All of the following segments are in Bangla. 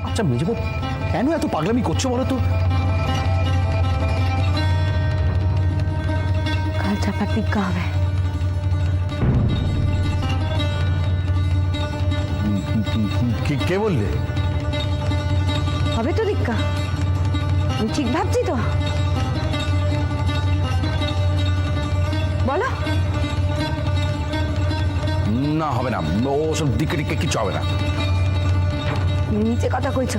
আচ্ছা মেজবউ কেন এত পাগলামি করছো বলো তো? কাল চাপার টিক্কা হবে। কে বললে? হবে তো টিক্কা, আমি ঠিক ভাবছি তো? বলো। না হবে না, ওসব দিকে টিকে কিছু হবে না। তুমি নিচে কথা কইছো,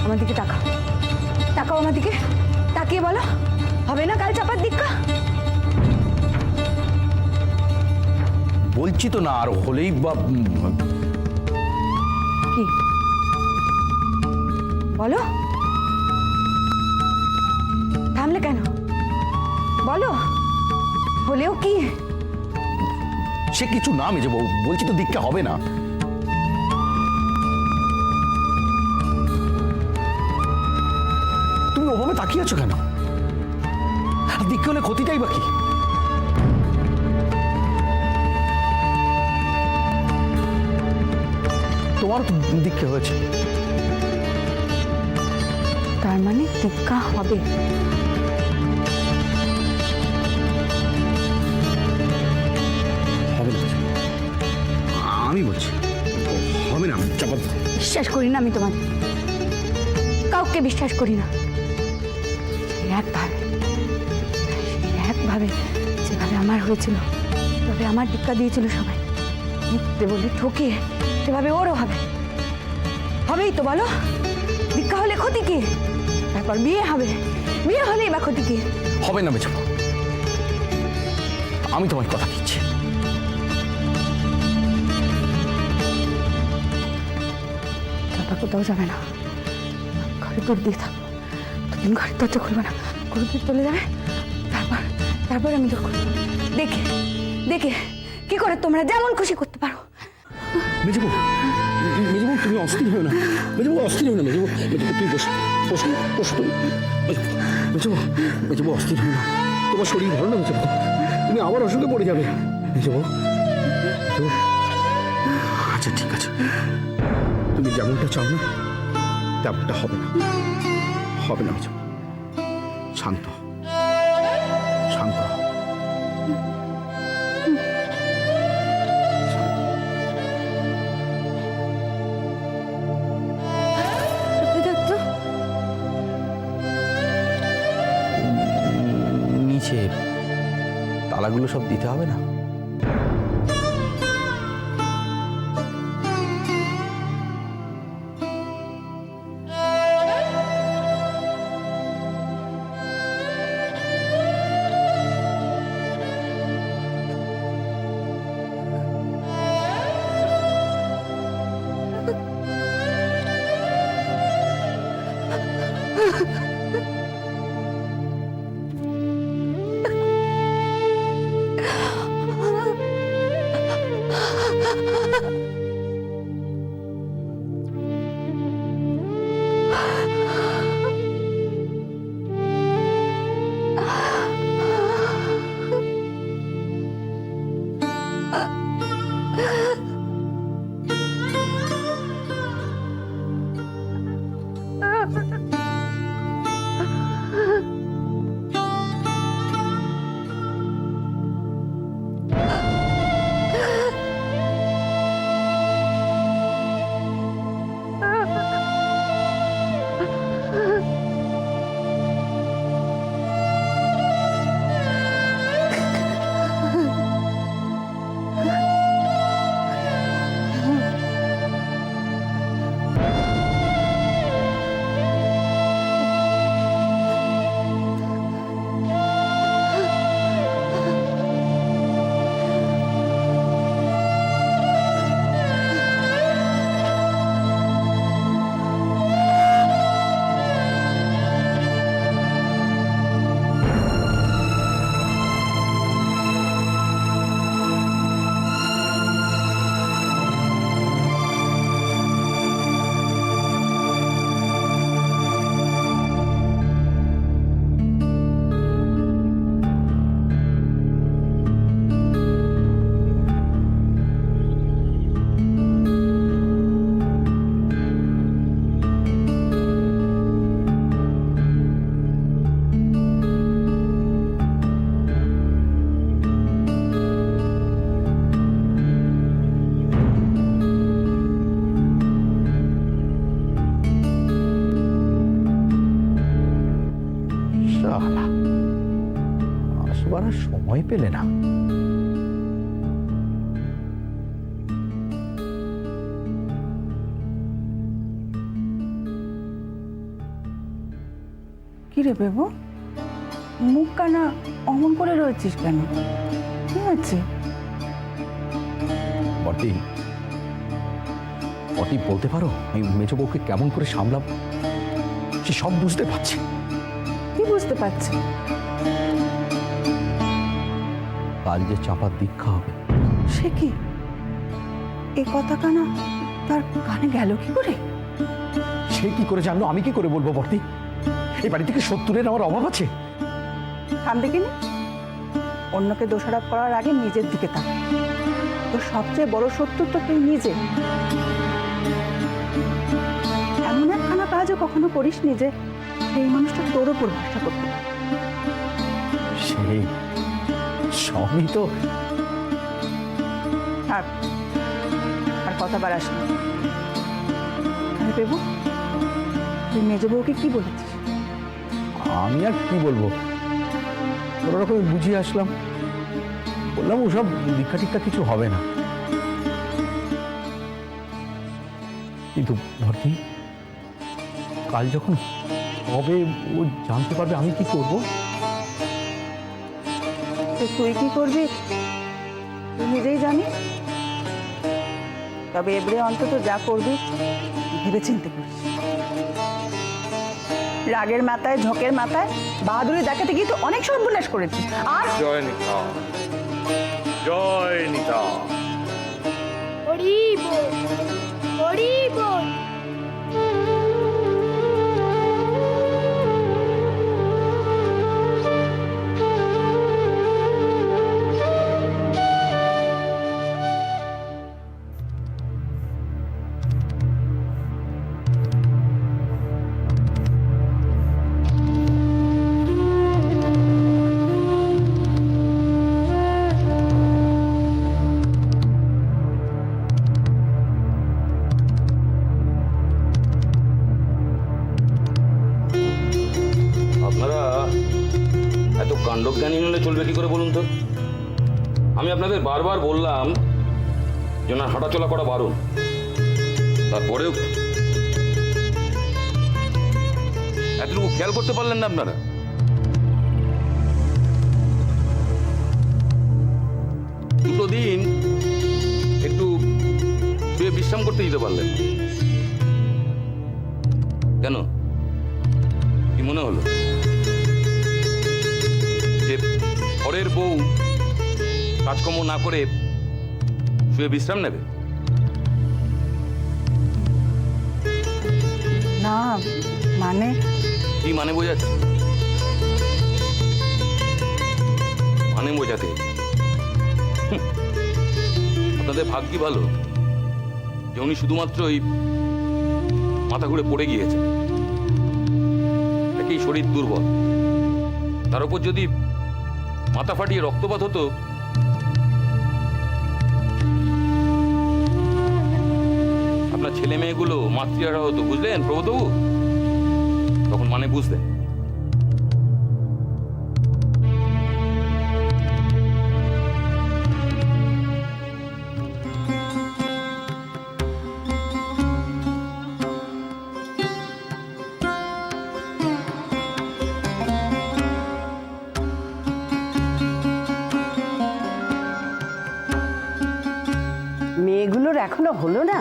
আমার দিকে তাকাও, তাকাও আমার দিকে, তাকিয়ে বলো হবে না কাল চাপার টিক্কা? বলছি তো না, আর হলেই বা কি বলো, থামলে কেন? বলো, হলেও কি? সে কিছু না মেজবউ, বলছি তো দীক্ষা হবে না। তুমি ওভাবে তাকিয়ে আছো কেন? আর দীক্ষা হলে ক্ষতিটাই বা কি? তোমার তো দীক্ষা হয়েছে। তার মানে টিক্কা হবে? হবে না, আমি বলছি হবে না। চাপা বিশ্বাস করি না আমি তোমার, কাউকে বিশ্বাস করি না। একভাবে যেভাবে আমার হয়েছিল, তবে আমার টিক্কা দিয়েছিল সবাই মিথ্যে বলে ঠকে, সেভাবে ওরও হবে। হবেই তো বলো, দীক্ষা হলে ক্ষতি কি? তারপর বিয়ে হবে, বিয়ে হলেই বা ক্ষতি কি? হবে না মেজবউ, আমি তোমায় কথা দিচ্ছি। চাপা কোথাও যাবে না, ঘরে দূর দিয়ে থাকবো। দুদিন ঘরের দরজা খুলবে না, ঘুরতে চলে যাবে। তারপর আমি দূর করবো, দেখে দেখে কি করে তোমরা যেমন খুশি করতে পারো। মেজবউ, মেজবউ তুমি অস্থির হও না, মেজবউ অস্থির হও না, মেজবউ, মেজবউ তুমি বসো, বসো, বসো তুমি। মেজবউ, মেজবউ অস্থির হও না, তোমার শরীর ভালো না মেজবউ, তুমি আবার অসুখে পড়ে যাবে। মেজবউ, মেজবউ, আচ্ছা ঠিক আছে, তুমি যেমনটা চাও না তেমনটা হবে না, হবে না মেজবউ, শান্ত হও, শান্ত হও। নিচে তালাগুলো সব দিতে হবে না? সময় পেলে না? কি রে বেবু, মুখ কানা অমন করে রয়েছিস কেন? কি হচ্ছে? বটি, বটি বলতে পারো আমি মেজ বউকে কেমন করে সামলাম? সে সব বুঝতে পারছে। কি বুঝতে পারছি? কাল যে চাপার দীক্ষা হবে। সে কি, এ কথা কানা তার কানে গেল কি করে? সে কি করে জানলো? আমি কি করে বলবো বর্তি? এই বাড়ি থেকে শত্রুরের আমার অভাব আছে? থাম দেখিনি, অন্যকে দোষারোপ করার আগে নিজের দিকে তাক। তোর সবচেয়ে বড় শত্রু তো তুই নিজে। এমন একখানা কাজও কখনো করিসনি যে সেই মানুষটা তোর উপর ভরসা করতে পারে। সেই সবই তো। থাক, আর কথা বাড়াস না। আরে বেবু, তুই মেজ বউকে কি বলেছিস? আমি আর কি বলবো, কোনো রকম বুঝিয়ে আসলাম। বললাম ওসব দীক্ষা টিক্ষা কিছু হবে না। কিন্তু ভর্তি, কাল যখন হবে ও জানতে পারবে, আমি কি করব? তুই কি করবি তুই নিজেই জানিস। তবে এবারে অন্তত যা করবি ভেবে চিন্তে করিস। রাগের মাথায়, ঝোঁকের মাথায় বাহাদুরি দেখাতে গিয়ে তো অনেক সর্বনাশ করেছিস। আর জয় নিতা, জয় নিতা। হরি বল, হরি বল। আপনারা এত কাণ্ডজ্ঞানী হলে চলবে কি করে বলুন তো? আমি আপনাদের বারবার বললাম যে না, হাঁটাচলা করা বারণ। তারপরেও এতটুকু খেয়াল করতে পারলেন না আপনারা? দুটো দিন একটু শুয়ে বিশ্রাম করতে দিতে পারলেন কেন? কি মনে হলো যে ঘরের বউ কাজকর্ম না করে শুয়ে বিশ্রাম নেবে? না, মানে কি মানে বোঝাচ্ছে? মানে বোঝাতে আপনাদের ভাগ্যই ভালো যে উনি শুধুমাত্র ওই মাথা ঘুরে পড়ে গিয়েছে, একেই শরীর দুর্বল। তার উপর যদি মাথা ফাটিয়ে রক্তপাত হতো, আপনার ছেলে মেয়েগুলো মাতৃহারা হতো, বুঝলেন প্রভুবাবু? তখন মানে বুঝলেন। মেয়েগুলোর এখনো হলো না?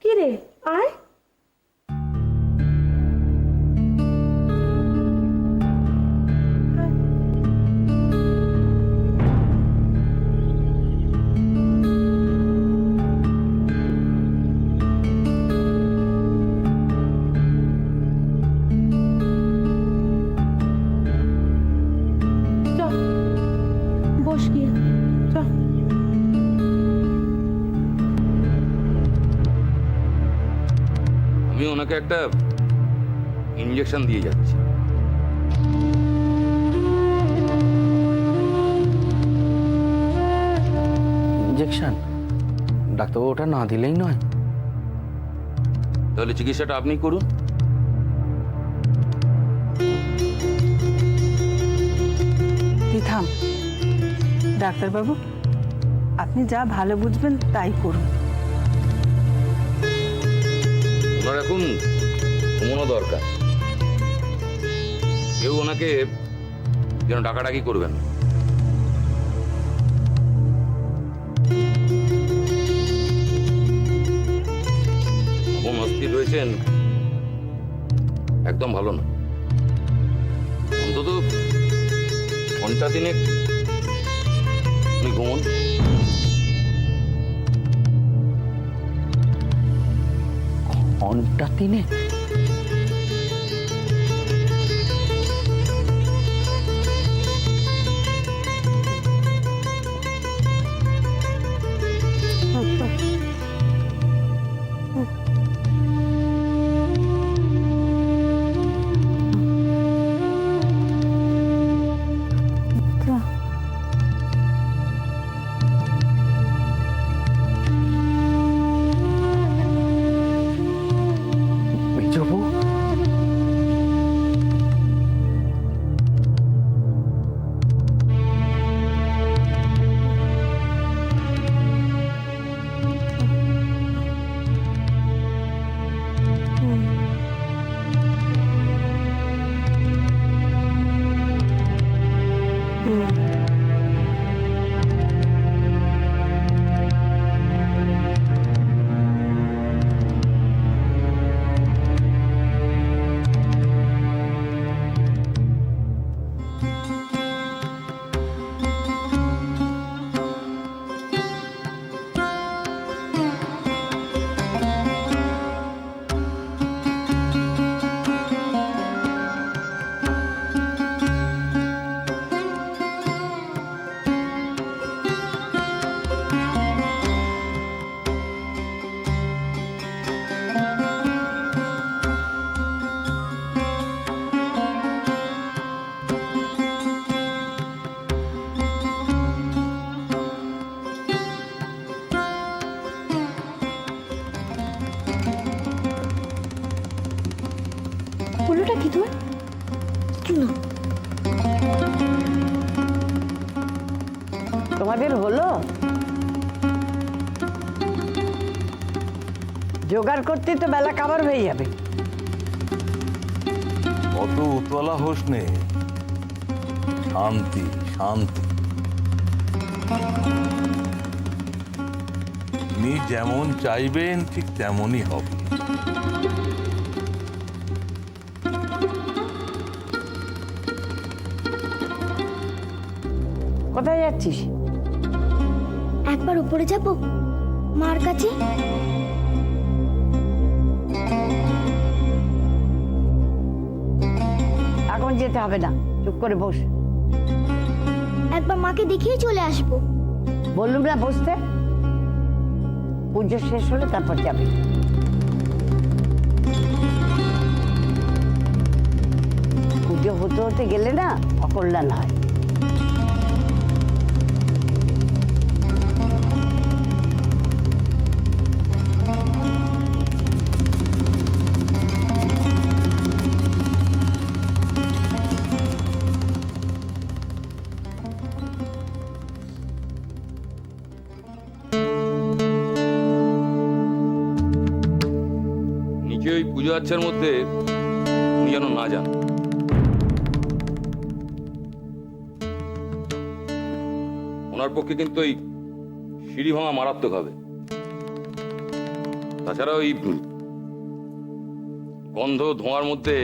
কি রে, আয়। বস গিয়ে, চল। আমি ওনাকে ওনাকে একটা ইঞ্জেকশন দিয়ে যাচ্ছি। ইঞ্জেকশন? ডাক্তারবাবু ওটা না দিলেই নয়। তাহলে চিকিৎসাটা আপনি করুন। তুই থাম ডাক্তারবাবু, আপনি যা ভালো বুঝবেন তাই করুন। ওনার এখন ঘুমানো দরকার। কেউ ওনাকে যেন ডাকাডাকি করবেন না। এমন অস্থির রয়েছেন, একদম ভালো না। অন্তত ঘন্টা দিনে উনি ঘুমন। ঘন্টা 3 মেজবাবু, হলোটা কি তোর? কি না? তোমাদের হলো? জোগাড় করতে তো বেলা কাবার হয়ে যাবে। অত উতলা হোস নে, শান্তি শান্তি। তিনি যেমন চাইবেন ঠিক তেমনই হবে। কোথায় যাচ্ছিস? একবার উপরে যাব মার কাছে। এখন যেতে হবে না, চুপ করে বস। একবার মাকে দেখিয়ে চলে আসবো। বললুম না বসতে? পুজো শেষ হলে তারপর যাবে। পুজো হতে হতে গেলে না অকল্যাণ হয়। নিচে ওই পুজো আচ্ছার মধ্যে উনি যেন না যান। ওনার পক্ষে কিন্তু ওই সিঁড়ি ভাঙা মারাত্মক হবে। তাছাড়া ওই গন্ধ ধোঁয়ার মধ্যে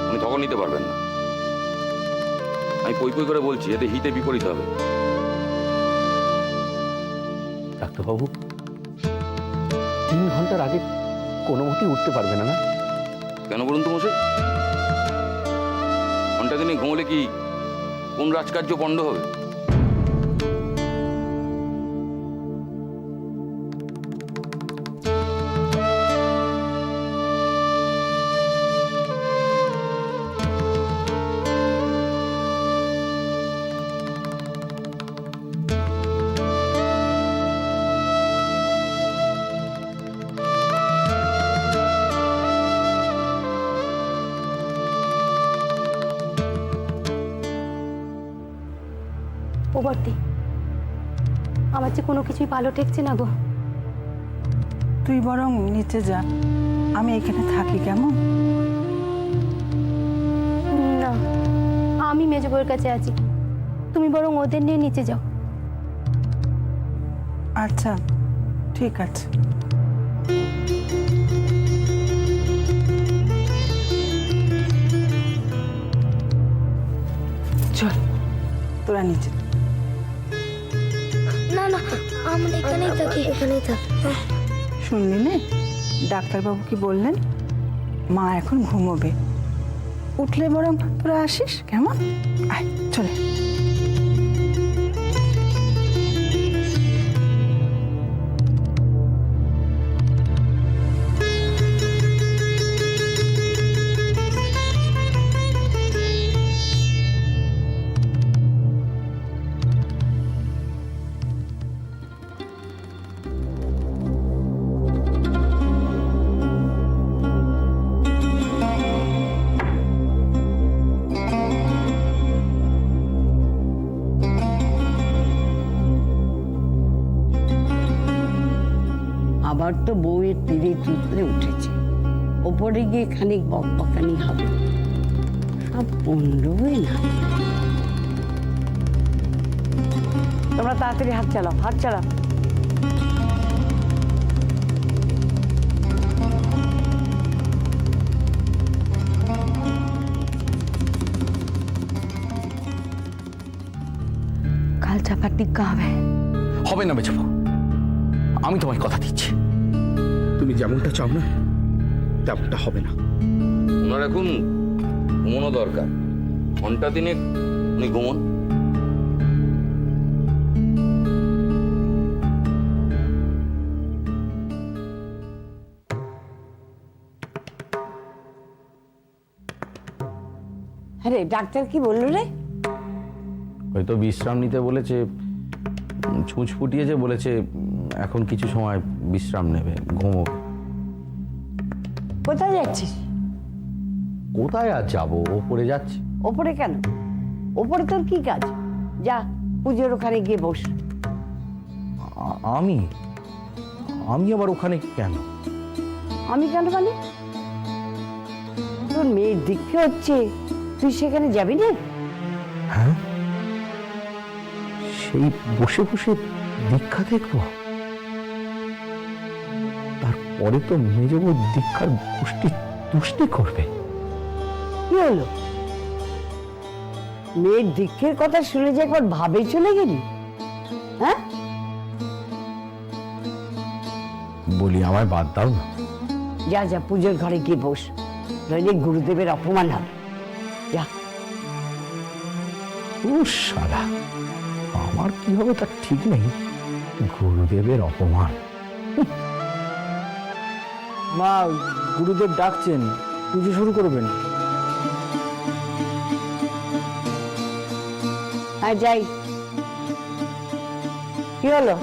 উনি তখন নিতে পারবেন না। আমি পই পই করে বলছি, এতে হিতে বিপরীত হবে। ডাক্তারবাবু 3 ঘন্টার আগে কোনো মতেই উঠতে পারবে না? না কেন বলুন তো মশাই? ঘন্টা দিনে ঘুমলে কি কোন রাজকার্য পণ্ড হবে? ও বর্দি, আমার যে কোনো কিছুই ভালো ঠেকছে না গো। তুই বরং নিচে যা, আমি এখানে থাকি, কেমন? না, আমি মেজো বউয়ের কাছে আছি, তুমি বরং ওদের নিয়ে নিচে যাও। আচ্ছা ঠিক আছে। চল তোরা নিচে। না না, আমরা এখানেই থাকি, এখানেই থাকি। শুনলি নে, ডাক্তারবাবু কি বললেন? মা এখন ঘুমোবে, উঠলে বরং তোরা আসিস, কেমন? আয় চলে। আবার তো বউয়ের তীরে তুতরে উঠেছে, ওপরে গিয়ে খানিক বকবকানি হবে, সব বললই না। তোমরা তাড়াতাড়ি হাত চালাও, হাত চালাও। কাল চাপার টিক্কা হবে। হবে না মেজবু, আমি তোমায় কথা দিচ্ছি, তুমি যেমনটা চাও না তেমনটা হবে না। ওনার এখন ঘুমানো দরকার, ঘন্টা দিনে উনি ঘুমন। আরে ডাক্তার কি বললো রে? হয়তো বিশ্রাম নিতে বলেছে, ছুঁচ ফুটিয়েছে, বলেছে এখন কিছু সময় বিশ্রাম নেবে, ঘুমোবে। কোথায় যাচ্ছিস? কোথায় আর যাবো, ওপরে যাচ্ছি। ওপরে কেন? ওপরে তোর কি কাজ? যা পুজোর ওখানে গিয়ে বস। আমি আমি আবার ওখানে কেন? আমি কেন মানে? তোর মেয়ের দীক্ষা হচ্ছে, তুই সেখানে যাবি না? হ্যাঁ, সেই বসে বসে দীক্ষা দেখবো? তারপরে তো মেজবু দীক্ষার গোষ্ঠী তুষ্টি করবে। কি হলো? মেয়ের দীক্ষের কথা শুনে যে একবার ভাবে চলে গেলি, হ্যাঁ? বলি আমায় বাদ দাও না। যা যা পুজোর ঘরে গিয়ে বস, নইলে গুরুদেবের অপমান হবে। যা। ও শালা, আমার কি হবে তার ঠিক নেই, গুরুদেবের অপমান। মা, গুরুদেব ডাকছেন, পুজো শুরু করবেন। আর যাই। কি হলো?